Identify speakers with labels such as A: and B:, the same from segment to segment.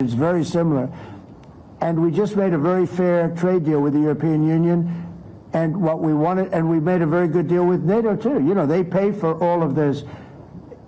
A: It's very similar. And we just made a very fair trade deal with the European Union, and what we wanted, and we made a very good deal with NATO too. You know, they pay for all of this.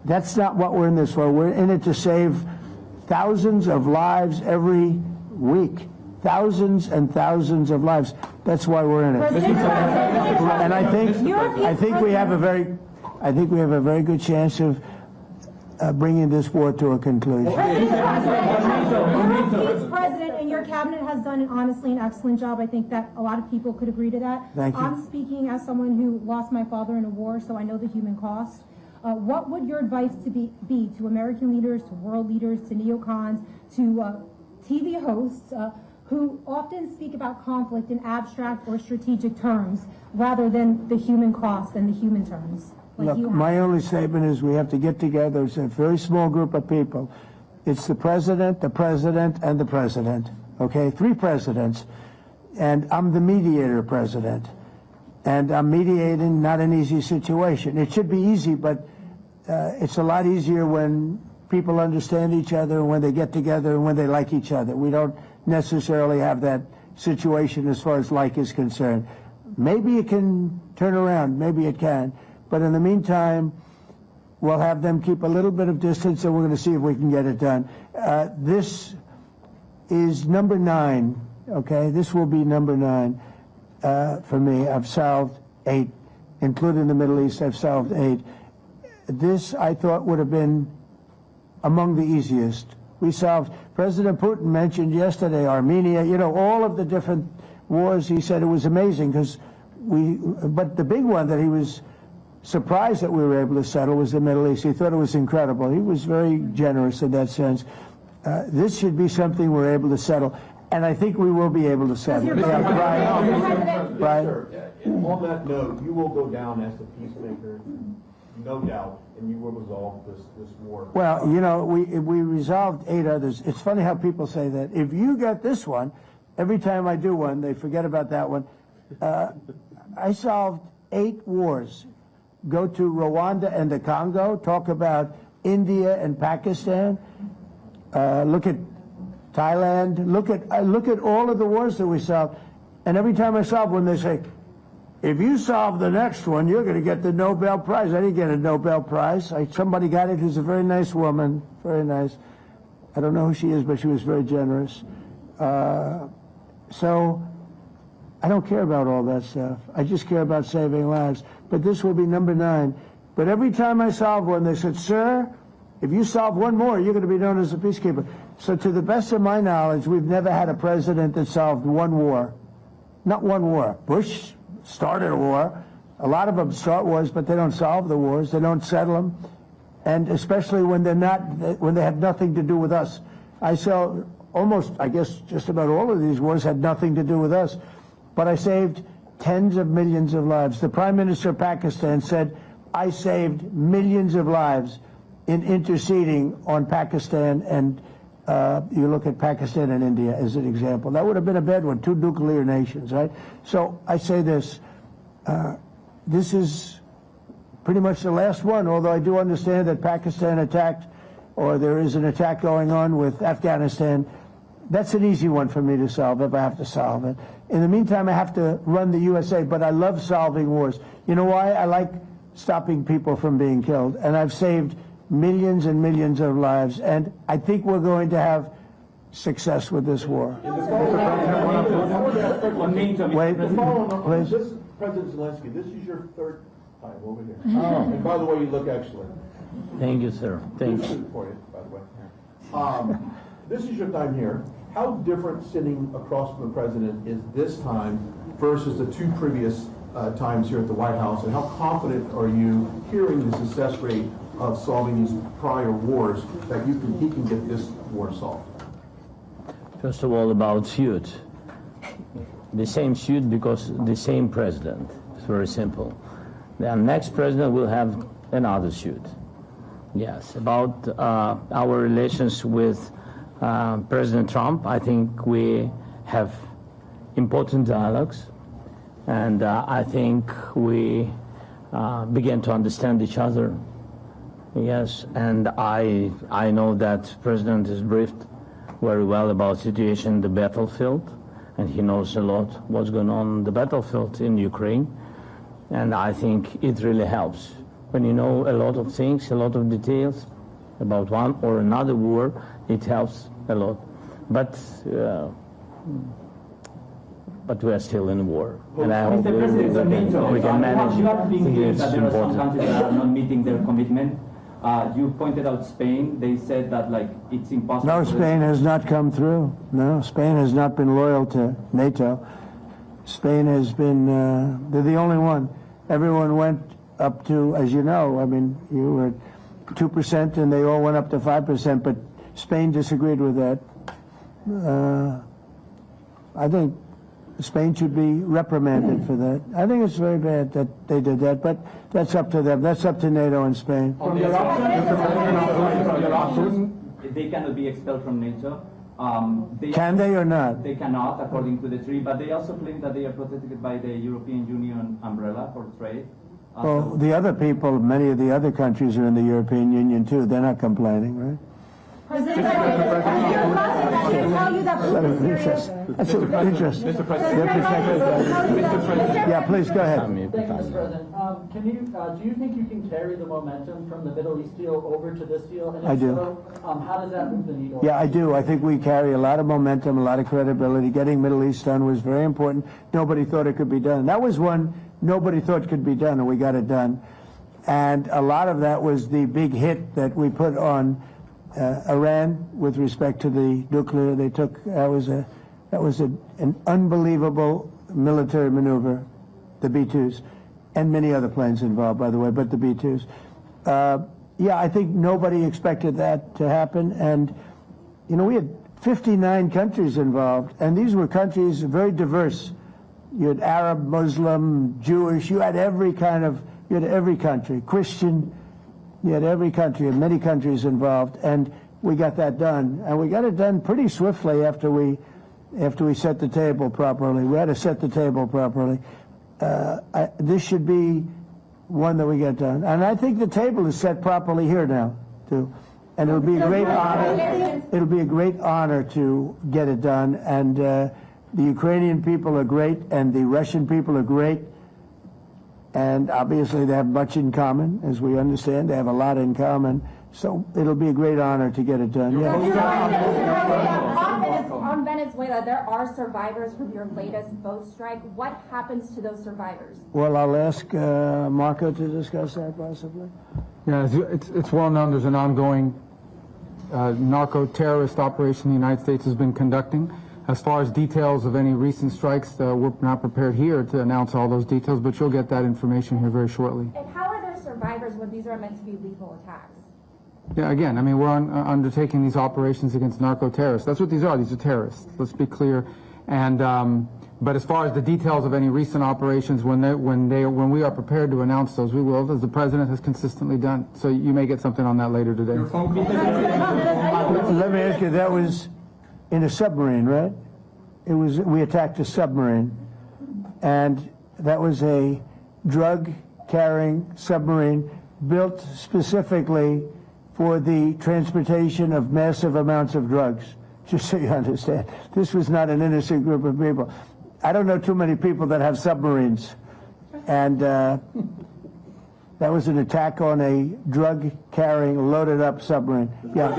A: That's not what we're in this for. We're in it to save thousands of lives every week. Thousands and thousands of lives. That's why we're in it. And I think we have a very good chance of bringing this war to a conclusion.
B: President, President, and your cabinet has done honestly an excellent job. I think that a lot of people could agree to that.
A: Thank you.
B: I'm speaking as someone who lost my father in a war, so I know the human cost. What would your advice be to American leaders, to world leaders, to neocons, to TV hosts who often speak about conflict in abstract or strategic terms rather than the human cost and the human terms?
A: Look, my only statement is we have to get together. It's a very small group of people. It's the president, and the president. Okay, 3 presidents. And I'm the mediator president. And I'm mediating not an easy situation. It should be easy, but it's a lot easier when people understand each other, when they get together, and when they like each other. We don't necessarily have that situation as far as like is concerned. Maybe it can turn around. Maybe it can. But in the meantime, we'll have them keep a little bit of distance, and we're going to see if we can get it done. This is number 9, okay? This will be number 9 for me. I've solved 8, including the Middle East. I've solved 8. This, I thought, would have been among the easiest. We solved, President Putin mentioned yesterday Armenia, you know, all of the different wars. He said it was amazing because but the big one that he was surprised that we were able to settle was the Middle East. He thought it was incredible. He was very generous in that sense. This should be something we're able to settle, and I think we will be able to settle.
C: Brian. On that note, you will go down as the peacemaker, no doubt, and you will resolve this war.
A: Well, you know, we resolved 8 others. It's funny how people say that. If you get this one, every time I do one, they forget about that one. I solved 8 wars. Go to Rwanda and the Congo, talk about India and Pakistan, look at Thailand, look at all of the wars that we solved. And every time I solve one, they say, if you solve the next one, you're going to get the Nobel Prize. I didn't get a Nobel Prize. Somebody got it who's a very nice woman, very nice. I don't know who she is, but she was very generous. So I don't care about all that stuff. I just care about saving lives. But this will be number 9. But every time I solve one, they said, sir, if you solve one more, you're going to be known as a peacekeeper. So to the best of my knowledge, we've never had a president that solved one war. Not one war. Bush started a war. A lot of them start wars, but they don't solve the wars. They don't settle them. And especially when they have nothing to do with us. I saw almost, I guess, just about all of these wars had nothing to do with us. But I saved tens of millions of lives. The Prime Minister of Pakistan said, I saved millions of lives in interceding on Pakistan, and you look at Pakistan and India as an example. That would have been a bad one, 2 nuclear nations, right? So I say this, this is pretty much the last one, although I do understand that Pakistan attacked, or there is an attack going on with Afghanistan. That's an easy one for me to solve if I have to solve it. In the meantime, I have to run the USA, but I love solving wars. You know why? I like stopping people from being killed, and I've saved millions and millions of lives, and I think we're going to have success with this war. Wait, please.
C: This President Zelenskyy, this is your 3rd time over here. Oh. And by the way, you look excellent.
D: Thank you, sir. Thank you.
C: For you, by the way. This is your time here. How different sitting across from the president is this time versus the 2 previous times here at the White House, and how confident are you hearing the success rate of solving these prior wars that he can get this war solved?
D: First of all, about suit. The same suit because the same president. It's very simple. The next president will have another suit. Yes, about our relations with President Trump, I think we have important dialogues, and I think we begin to understand each other. Yes, and I know that President is briefed very well about situation in the battlefield, and he knows a lot what's going on in the battlefield in Ukraine. And I think it really helps when you know a lot of things, a lot of details about one or another war. It helps a lot. But we are still in war, and I hope we can manage.
E: You have been hearing
D: It's
E: that there are some
D: important.
E: countries that are not meeting their commitment. You pointed out Spain. They said that it's impossible.
A: No, Spain has not come through. No, Spain has not been loyal to NATO. Spain has been, they're the only one. Everyone went up to, as you know, I mean, you were at 2% and they all went up to 5%, but Spain disagreed with that. I think Spain should be reprimanded for that. I think it's very bad that they did that, but that's up to them. That's up to NATO and Spain.
E: From your option, they cannot be expelled from NATO.
A: Can they or not?
E: They cannot, according to the treaty, but they also claim that they are protected by the European Union umbrella for trade.
A: Well, the other people, many of the other countries are in the European Union too. They're not complaining, right?
B: President tell you that Putin is serious.
A: That's interesting.
C: Mr. President.
A: Yeah, please, go ahead.
F: Thank you, Mr. President. Do you think you can carry the momentum from the Middle East deal over to this deal? And
A: I
F: if
A: do.
F: so, how does that move the needle?
A: Yeah, I do. I think we carry a lot of momentum, a lot of credibility. Getting Middle East done was very important. Nobody thought it could be done. That was one nobody thought could be done, and we got it done. And a lot of that was the big hit that we put on Iran with respect to the nuclear. They took, that was an unbelievable military maneuver, the B-2s, and many other planes involved, by the way, but the B-2s. Yeah, I think nobody expected that to happen. And, you know, we had 59 countries involved, and these were countries very diverse. You had Arab, Muslim, Jewish, you had every country, Christian, you had every country, and many countries involved, and we got that done. And we got it done pretty swiftly after we set the table properly. We had to set the table properly. This should be one that we get done. And I think the table is set properly here now, too. And it'll be a great honor. It'll be a great honor to get it done. And the Ukrainian people are great, and the Russian people are great. And obviously they have much in common, as we understand. They have a lot in common. So it'll be a great honor to get it done. Yeah.
G: On Venezuela, there are survivors from your latest boat strike. What happens to those survivors?
A: Well, I'll ask Marco to discuss that possibly.
H: Yeah, it's well known there's an ongoing narco-terrorist operation the United States has been conducting. As far as details of any recent strikes, we're not prepared here to announce all those details, but you'll get that information here very shortly.
G: And how are there survivors when these are meant to be lethal attacks?
H: Yeah, again, I mean, we're undertaking these operations against narco-terrorists. That's what these are. These are terrorists. Let's be clear. And but as far as the details of any recent operations, when we are prepared to announce those, we will, as the president has consistently done. So you may get something on that later today.
A: Let me ask you, that was in a submarine, right? We attacked a submarine, and that was a drug-carrying submarine built specifically for the transportation of massive amounts of drugs, just so you understand. This was not an innocent group of people. I don't know too many people that have submarines, and that was an attack on a drug-carrying, loaded-up submarine. Yeah.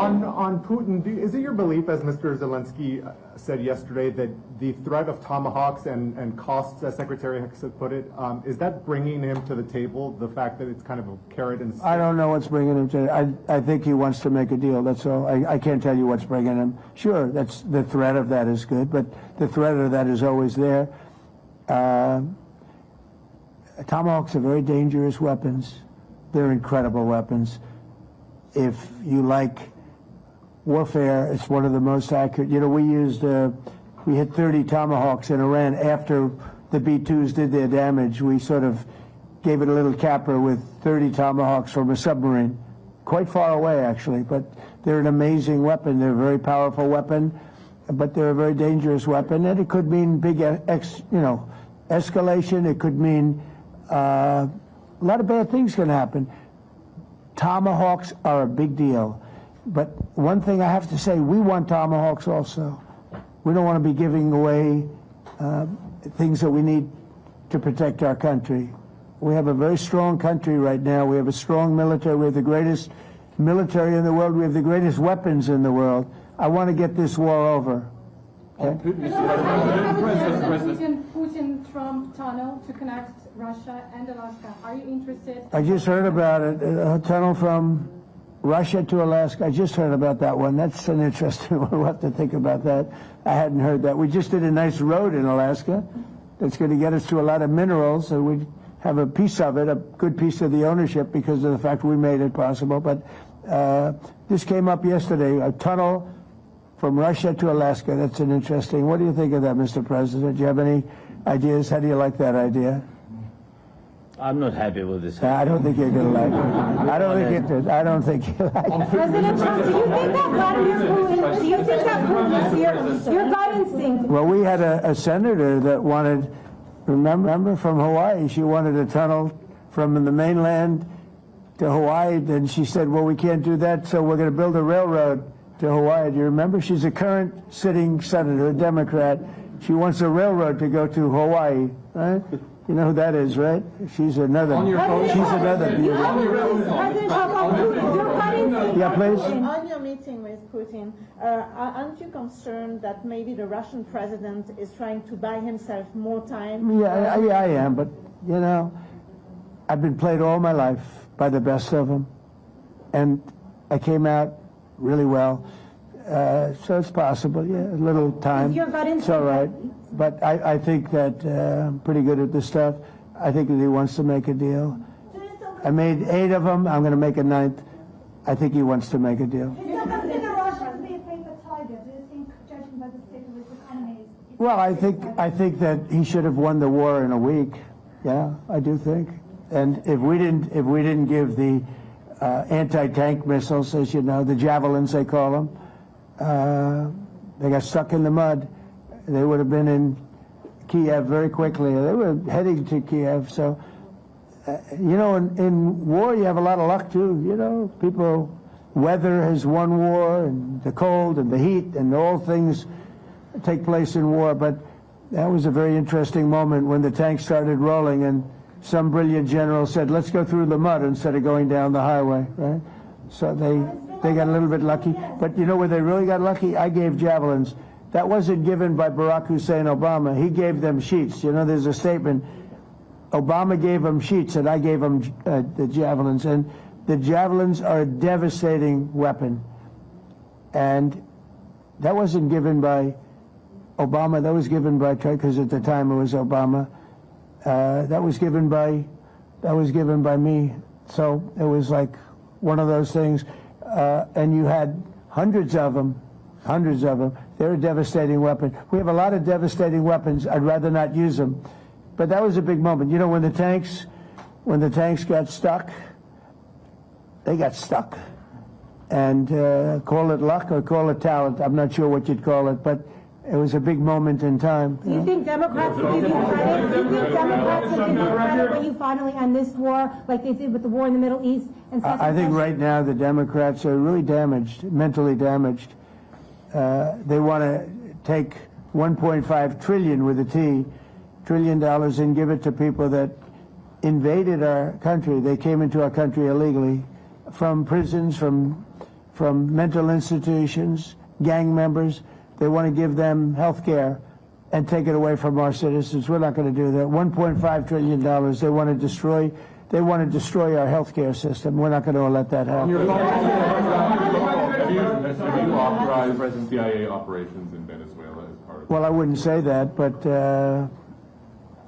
I: On Putin, is it your belief, as Mr. Zelenskyy said yesterday, that the threat of tomahawks and costs, as Secretary Hicks put it, is that bringing him to the table, the fact that it's kind of a carrot and stick?
A: I don't know what's bringing him to I think he wants to make a deal, that's all. I can't tell you what's bringing him. Sure, that's the threat of that is good, but the threat of that is always there. Tomahawks are very dangerous weapons. They're incredible weapons. If you like warfare, it's one of the most accurate. You know, we hit 30 Tomahawks in Iran after the B-2s did their damage. We sort of gave it a little capper with 30 Tomahawks from a submarine, quite far away actually, but they're an amazing weapon. They're a very powerful weapon, but they're a very dangerous weapon, and it could mean big, escalation. It could mean a lot of bad things can happen. Tomahawks are a big deal. But one thing I have to say, we want Tomahawks also. We don't want to be giving away things that we need to protect our country. We have a very strong country right now. We have a strong military. We have the greatest military in the world. We have the greatest weapons in the world. I want to get this war over. Okay?
J: Putin-Trump tunnel to connect Russia and Alaska. Are you interested?
A: I just heard about it. A tunnel from Russia to Alaska. I just heard about that one. That's an interesting one. We'll have to think about that. I hadn't heard that. We just did a nice road in Alaska that's going to get us to a lot of minerals, and we have a piece of it, a good piece of the ownership because of the fact we made it possible. But this came up yesterday, a tunnel from Russia to Alaska. That's an interesting. What do you think of that, Mr. President? Do you have any ideas? How do you like that idea?
D: I'm not happy with this.
A: I don't think you're going to like it. I don't think you like it.
B: President Trump, do you think that Vladimir Putin, do you think that Putin is your gut instinct?
A: Well, we had a senator that wanted, remember, from Hawaii, she wanted a tunnel from the mainland to Hawaii. Then she said, well, we can't do that, so we're going to build a railroad to Hawaii. Do you remember? She's a current sitting senator, a Democrat. She wants a railroad to go to Hawaii, right? You know who that is, right? She's another. She's another beauty. Yeah, please.
K: On your meeting with Putin, aren't you concerned that maybe the Russian president is trying to buy himself more time?
A: Yeah, I am, but you know, I've been played all my life by the best of them, and I came out really well. So it's possible, yeah, a little time. It's all right. But I think that I'm pretty good at this stuff. I think that he wants to make a deal. I made 8 of them. I'm going to make a 9th. I think he wants to make a deal. Well, I think that he should have won the war in a week. Yeah, I do think. And if we didn't give the anti-tank missiles, as you know, the javelins they call them, they got stuck in the mud. They would have been in Kiev very quickly. They were heading to Kiev. So, you know, in war you have a lot of luck too. You know, weather has won war, and the cold and the heat and all things take place in war. But that was a very interesting moment when the tanks started rolling and some brilliant general said, let's go through the mud instead of going down the highway, right? So they got a little bit lucky. But you know where they really got lucky? I gave javelins. That wasn't given by Barack Hussein Obama. He gave them sheets. You know, there's a statement. Obama gave them sheets, and I gave them the javelins. And the javelins are a devastating weapon. And that wasn't given by Obama. That was given by, because at the time it was Obama. That was given by me. So it was like one of those things. And you had hundreds of them. They're a devastating weapon. We have a lot of devastating weapons. I'd rather not use them. But that was a big moment. You know, when the tanks got stuck, they got stuck. And call it luck or call it talent. I'm not sure what you'd call it, but it was a big moment in time.
B: Do you think Democrats will give you credit? Do you think Democrats will give you credit when you finally end this war, like they did with the war in the Middle East? And
A: I think right now the Democrats are really damaged, mentally damaged. They want to take $1.5 trillion with a T, $1 trillion, and give it to people that invaded our country. They came into our country illegally, from prisons, from mental institutions, gang members. They want to give them health care and take it away from our citizens. We're not going to do that. $1.5 trillion. They want to destroy our health care system. We're not going to let that happen.
L: Have you authorized CIA operations in Venezuela as part of?
A: Well, I wouldn't say that, but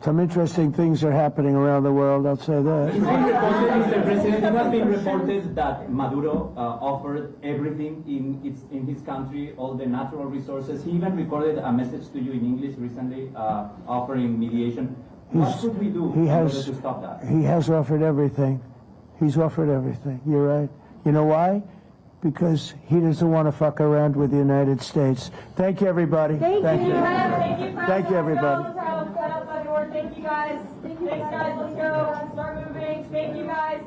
A: some interesting things are happening around the world, I'll say that.
E: Mr. President, it has been reported that Maduro offered everything in his country, all the natural resources. He even recorded a message to you in English recently, offering mediation. What should we do in order to stop that?
A: He has offered everything. He's offered everything. You're right. You know why? Because he doesn't want to fuck around with the United States. Thank you, everybody.
B: Thank you.
A: Thank you, everybody.
G: Thank you, guys. Thanks, guys. Let's go. Start moving. Thank you, guys.